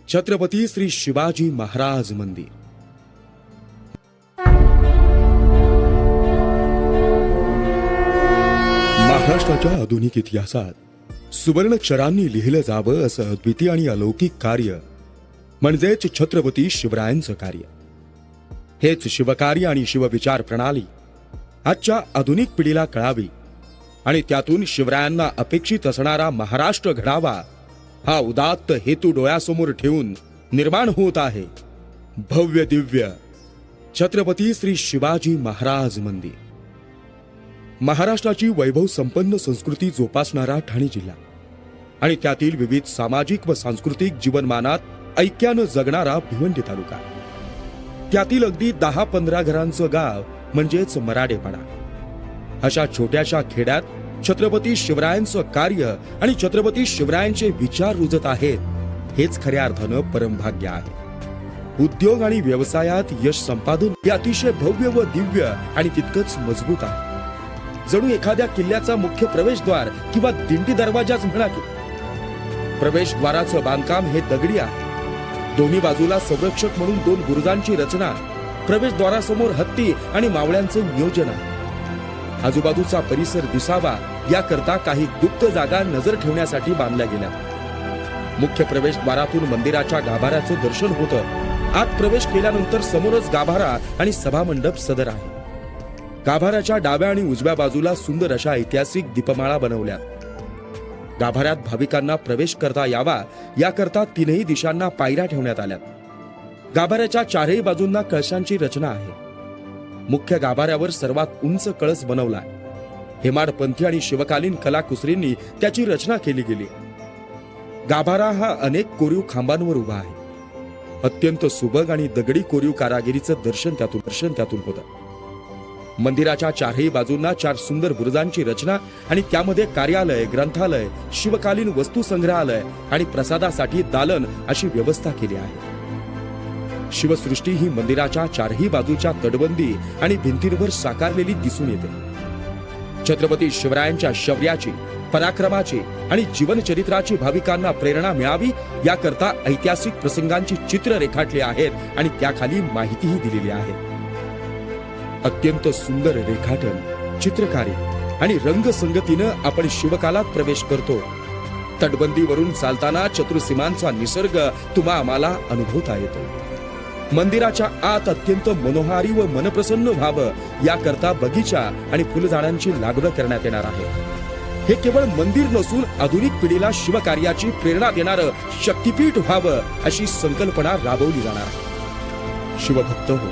छत्रपती श्री शिवाजी महाराज मंदिर। महाराष्ट्राच्या आधुनिक इतिहासात सुवर्णाक्षरांनी लिहिलं जावं असं अद्वितीय आणि अलौकिक कार्य म्हणजेच छत्रपती शिवरायांचं कार्य। हेच शिवकार्य आणि शिवविचार प्रणाली आजच्या आधुनिक पिढीला कळावी आणि त्यातून शिवरायांना अपेक्षित असणारा महाराष्ट्र घडावा हा उदात्त हेतू डोळ्यासमोर ठेवून निर्माण होत आहे भव्य दिव्य छत्रपती श्री शिवाजी महाराज मंदिर। महाराष्ट्राची वैभव संपन्न संस्कृती जोपासणारा ठाणे जिल्हा आणि त्यातील विविध सामाजिक व सांस्कृतिक जीवनमानात ऐक्यानं जगणारा भिवंडी तालुका, त्यातील अगदी 10-15 घरांचं गाव म्हणजेच मराडेपाडा, अशा छोट्याशा खेड्यात छत्रपती शिवरायांचं कार्य आणि छत्रपती शिवरायांचे विचार रुजत आहेत हेच खऱ्या अर्थानं परमभाग्य आहे। उद्योग आणि व्यवसायात यश संपादन हे अतिशय भव्य व दिव्य आणि तितकंच मजबूत आहे। जणू एखाद्या किल्ल्याचा मुख्य प्रवेशद्वार किंवा दिंडी दरवाजाच म्हणा की। प्रवेशद्वाराचं बांधकाम हे दगडी आहे। दोन्ही बाजूला संरक्षक म्हणून 2 बुरुजांची रचना, प्रवेशद्वारासमोर हत्ती आणि मावळ्यांचं नियोजन आहे। आजूबाजूचा परिसर दिसावा याकरता काही गुप्त जागा नजर ठेवण्यासाठी बांधल्या गेल्या। मुख्य प्रवेशद्वारातून मंदिराच्या गाभाऱ्याचं दर्शन होतं। आत प्रवेश केल्यानंतर समोरच गाभारा आणि सभामंडप सदर आहे। गाभाऱ्याच्या डाव्या आणि उजव्या बाजूला सुंदर अशा ऐतिहासिक दीपमाळा बनवल्या। गाभाऱ्यात भाविकांना प्रवेश करता यावा याकरता 3ही दिशांना पायऱ्या ठेवण्यात आल्या। गाभाऱ्याच्या 4ही बाजूंना कळशांची रचना आहे। मुख्य गाभाऱ्यावर सर्वात उंच कळस बनवलाय। हेमाडपंथी आणि शिवकालीन कलाकुसरींनी त्याची रचना केली गेली। गाभारा हा अनेक कोरीव खांबांवर उभा आहे। अत्यंत सुबक आणि दगडी कोरीव कारागिरीचं दर्शन त्यातून होतं। मंदिराच्या 4ही बाजूंना 4 सुंदर बुरुजांची रचना आणि त्यामध्ये कार्यालय, ग्रंथालय, शिवकालीन वस्तू संग्रहालय आणि प्रसादासाठी दालन अशी व्यवस्था केली आहे। शिवसृष्टी ही मंदिराच्या 4ही बाजूच्या तटबंदी आणि भिंतींवर साकारलेली दिसून येते। छत्रपती शिवरायांच्या शौर्याची, पराक्रमाची आणि जीवनचरित्राची भाविकांना प्रेरणा मिळावी याकरता ऐतिहासिक प्रसंगांची चित्र रेखाटली आहेत आणि त्याखाली माहितीही दिलेली आहे। अत्यंत सुंदर रेखाटन, चित्रकारी आणि रंगसंगतीनं आपण शिवकालात प्रवेश करतो। तटबंदीवरून चालताना चतुर्सीमांचा निसर्ग तुम्हा आम्हाला अनुभवता येतो। मंदिराच्या आत अत्यंत मनोहारी व मनप्रसन्न व्हावं याकरता बगीचा आणि फुलझाडांची लागवड करण्यात येणार आहे। हे केवळ मंदिर नसून आधुनिक पिढीला शिवकार्याची प्रेरणा देणारं शक्तीपीठ व्हावं अशी संकल्पना राबवली जाणार आहे। शिवभक्त हो,